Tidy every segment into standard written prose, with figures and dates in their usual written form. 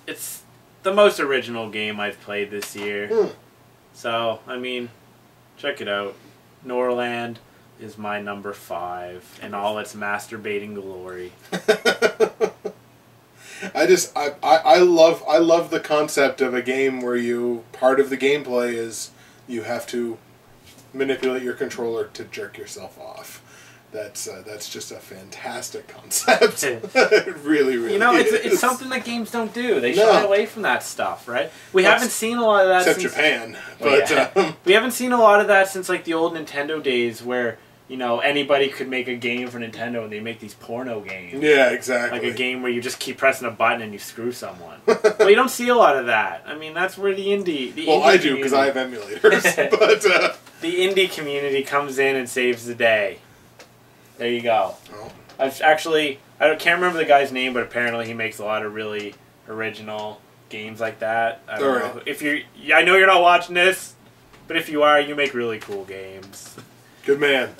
it's the most original game I've played this year. So, I mean, check it out. Norland is my number 5 in all its masturbating glory. I love the concept of a game where part of the gameplay is you have to manipulate your controller to jerk yourself off. That's just a fantastic concept. It really, really is. It's something that games don't do. They shy away from that stuff, right? We haven't seen a lot of that except since Japan. We haven't seen a lot of that since like the old Nintendo days where, anybody could make a game for Nintendo and they make these porno games. Yeah, exactly. Like a game where you just keep pressing a button and you screw someone. Well, you don't see a lot of that. I mean, that's where the indie... I do, because I have emulators. But the indie community comes in and saves the day. There you go. Oh. I can't remember the guy's name, but apparently he makes a lot of really original games like that. I don't know. I know you're not watching this, but if you are, you make really cool games. Good man.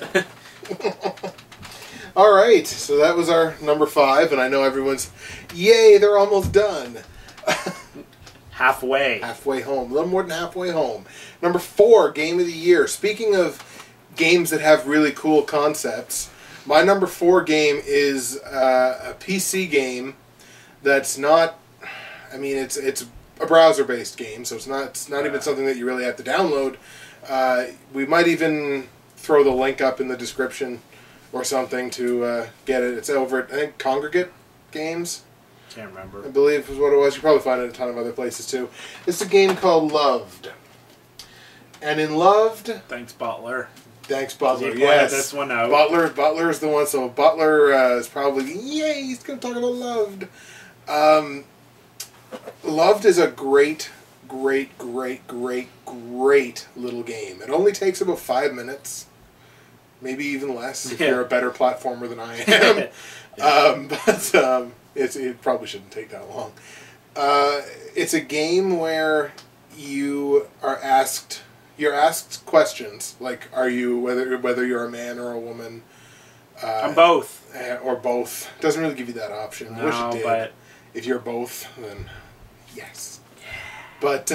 All right, so that was our number 5, and I know everyone's, yay, they're almost done. Halfway. Halfway home. A little more than halfway home. Number 4, Game of the Year. Speaking of games that have really cool concepts, my number 4 game is a PC game that's not... I mean, it's a browser-based game, so it's not even something that you really have to download. We might even throw the link up in the description or something to get it. It's over at, I think, Congregate Games. Can't remember. I believe is what it was. You probably find it in a ton of other places too. It's a game called Loved. And in Loved... Thanks, Butler. Thanks, Butler. He yes. this one out. Butler is the one. So Butler is probably, yay, he's going to talk about Loved. Loved is a great little game. It only takes about 5 minutes. Maybe even less if you're a better platformer than I am. It probably shouldn't take that long. It's a game where you're asked questions like, are you whether you're a man or a woman? I'm both. Or both. Doesn't really give you that option. I wish it did. But if you're both, then yes. But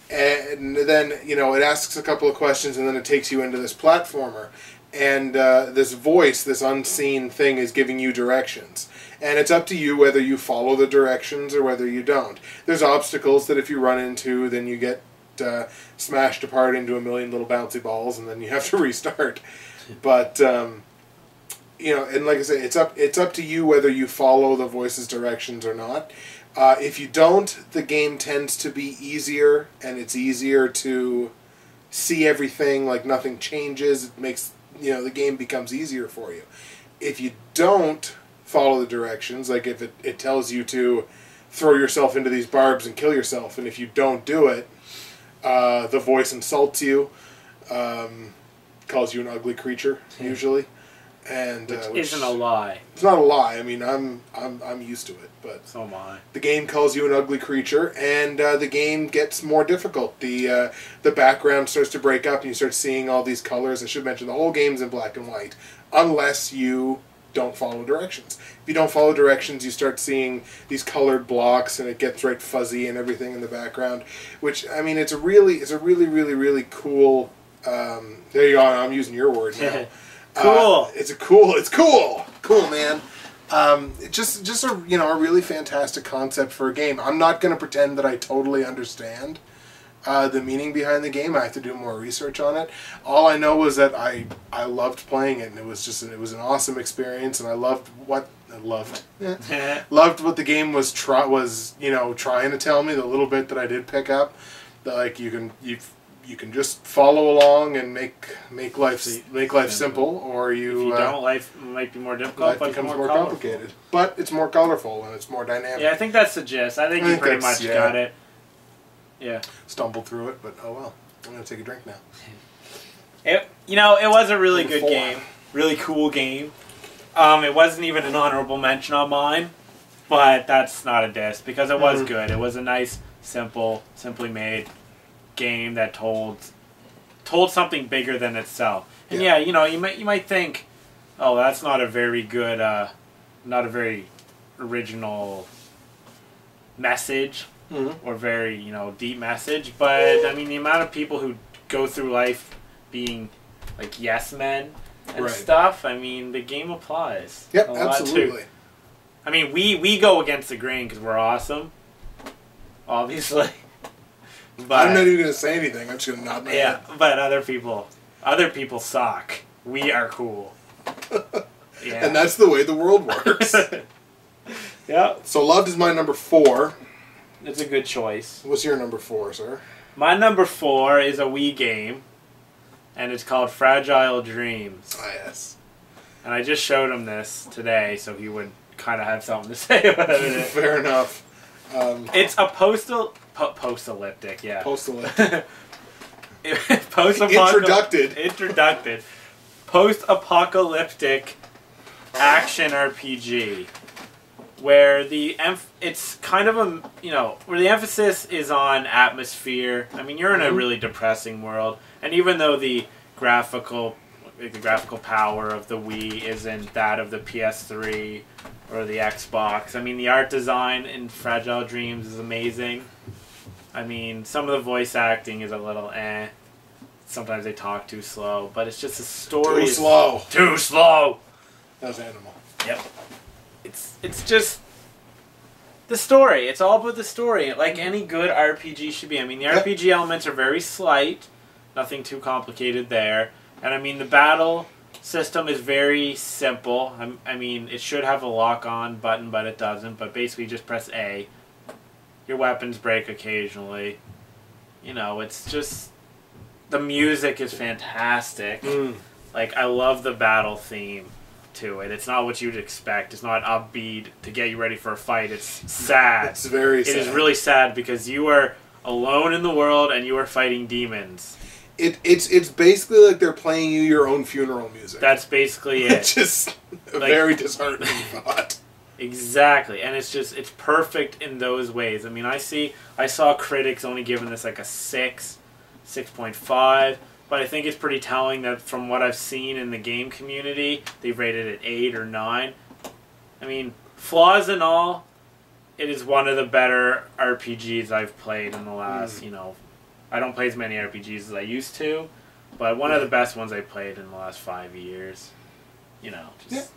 and then it asks a couple of questions, and then it takes you into this platformer, and this voice, this unseen thing, is giving you directions. And it's up to you whether you follow the directions or whether you don't. There's obstacles that if you run into, then you get smashed apart into a million little bouncy balls, and then you have to restart. But and like I say, it's up to you whether you follow the voice's directions or not. If you don't, the game tends to be easier, and it's easier to see everything. Like nothing changes. It makes the game becomes easier for you. If you don't follow the directions, like if it tells you to throw yourself into these barbs and kill yourself, and if you don't do it, the voice insults you, calls you an ugly creature usually, and which isn't a lie. It's not a lie. I mean, I'm used to it, but so am I. The game calls you an ugly creature, and the game gets more difficult. The background starts to break up, and you start seeing all these colors. I should mention the whole game's in black and white, unless you don't follow directions. If you don't follow directions, you start seeing these colored blocks, and it gets right fuzzy and everything in the background. Which, I meit's a really cool. There you go. I'm using your word now. Cool. It's cool, man. Just a a really fantastic concept for a game. I'm not going to pretend that I totally understand the meaning behind the game. I have to do more research on it. All I know was that I loved playing it, and it was an awesome experience, and loved what the game was trying to tell me. The little bit that I did pick up, that like you can just follow along and make life simple, or if you don't, life might be more difficult. Life becomes more complicated, but it's more colorful and it's more dynamic. Yeah, I think that's the gist. I think you pretty much got it. Yeah. Stumbled through it, but oh well. I'm gonna take a drink now. It was a really good game, really cool game. It wasn't even an honorable mention on mine, but that's not a diss because it was good. It was a nice, simply made game that told something bigger than itself. And you might think, oh, that's not a very good, not a very original message or very, you know, deep message. But I mean, the amount of people who go through life being like yes men and stuff. I mean, the game applies. Yep, absolutely. I mean, we go against the grain because we're awesome, obviously. But I'm not even gonna say anything. I'm just gonna nod my head. But other people suck. We are cool. And that's the way the world works. Yeah. So Loved is my number 4. It's a good choice. What's your number 4, sir? My number 4 is a Wii game, and it's called Fragile Dreams. Ah, yes. And I just showed him this today, so he would kind of have something to say about it. Fair enough. It's a post-apocalyptic, yeah. Post-apocalyptic. Introducted. Post-apocalyptic action RPG. Where it's kind of a, you know, where the emphasis is on atmosphere. I mean, you're in a really depressing world, and even though the graphical power of the Wii isn't that of the PS3 or the Xbox, I mean, the art design in Fragile Dreams is amazing. I mean, some of the voice acting is a little eh. Sometimes they talk too slow, but it's just a story. Too slow. That was Animal. Yep. It's just the story. It's all about the story, like any good RPG should be. I mean, the RPG elements are very slight, nothing too complicated there. And I mean, the battle system is very simple. I mean, it should have a lock-on button, but it doesn't. But basically, just press A. Your weapons break occasionally. You know, it's just... The music is fantastic. Like, I love the battle theme to it. It's not what you'd expect. It's not upbeat to get you ready for a fight. It's sad. It's very sad. It is really sad because you are alone in the world and you are fighting demons. It's basically like they're playing you your own funeral music. That's basically it. It's just a very disheartening thought. Exactly. And it's perfect in those ways. I mean, I saw critics only giving this like a 6.5. But I think it's pretty telling that from what I've seen in the game community, they've rated it 8 or 9. I mean, flaws and all, it is one of the better RPGs I've played in the last, you know... I don't play as many RPGs as I used to, but one of the best ones I played in the last 5 years. You know, just...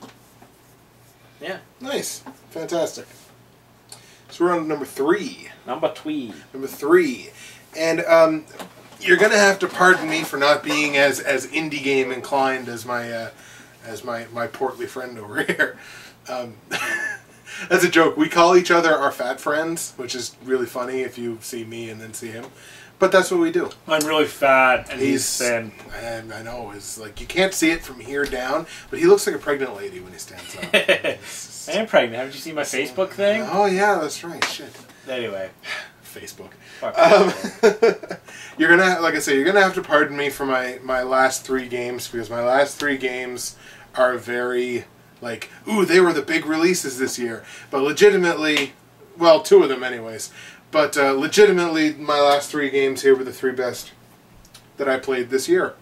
Yeah. Nice. Fantastic. So we're on number 3. Number 3. Number 3. And, you're gonna have to pardon me for not being as indie game inclined as my portly friend over here. That's a joke. We call each other our fat friends, which is really funny if you see me and then see him. But that's what we do. I'm really fat and he's thin. And I know, it's like you can't see it from here down, but he looks like a pregnant lady when he stands up. I am pregnant. Haven't you seen my Facebook thing? Oh yeah, that's right. Shit. Anyway. Facebook. You're gonna, like I say, you're gonna have to pardon me for my last 3 games because my last 3 games are very like, ooh, they were the big releases this year. But legitimately, well, 2 of them anyways. But legitimately, my last 3 games here were the 3 best that I played this year.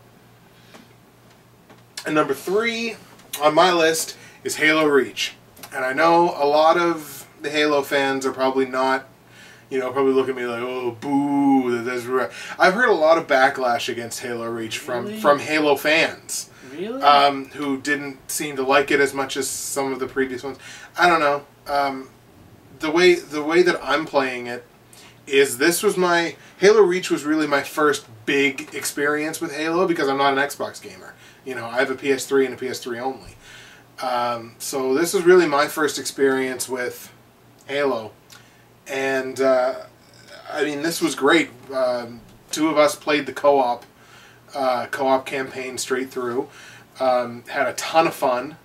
And number 3 on my list is Halo Reach. And I know a lot of the Halo fans are probably not, you know, probably look at me like, oh, boo. I've heard a lot of backlash against Halo Reach from Halo fans. Really? Who didn't seem to like it as much as some of the previous ones. I don't know. The way that I'm playing it is Halo Reach was really my first big experience with Halo because I'm not an Xbox gamer. You know, I have a PS3 and a PS3 only. So this is really my first experience with Halo. And, I mean, this was great. 2 of us played the co-op campaign straight through. Had a ton of fun.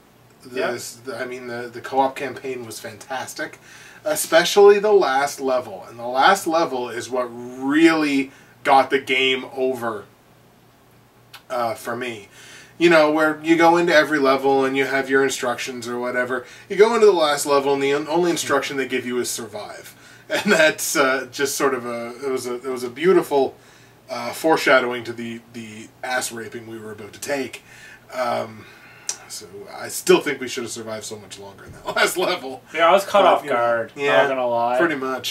The co-op campaign was fantastic. Especially the last level. And the last level is what really got the game over for me. You know, where you go into every level and you have your instructions or whatever. You go into the last level and the only instruction they give you is survive. And that's just sort of it was a beautiful foreshadowing to the ass raping we were about to take. So I still think we should have survived so much longer in that last level. Yeah, I was caught off guard. Yeah, not gonna lie. Pretty much.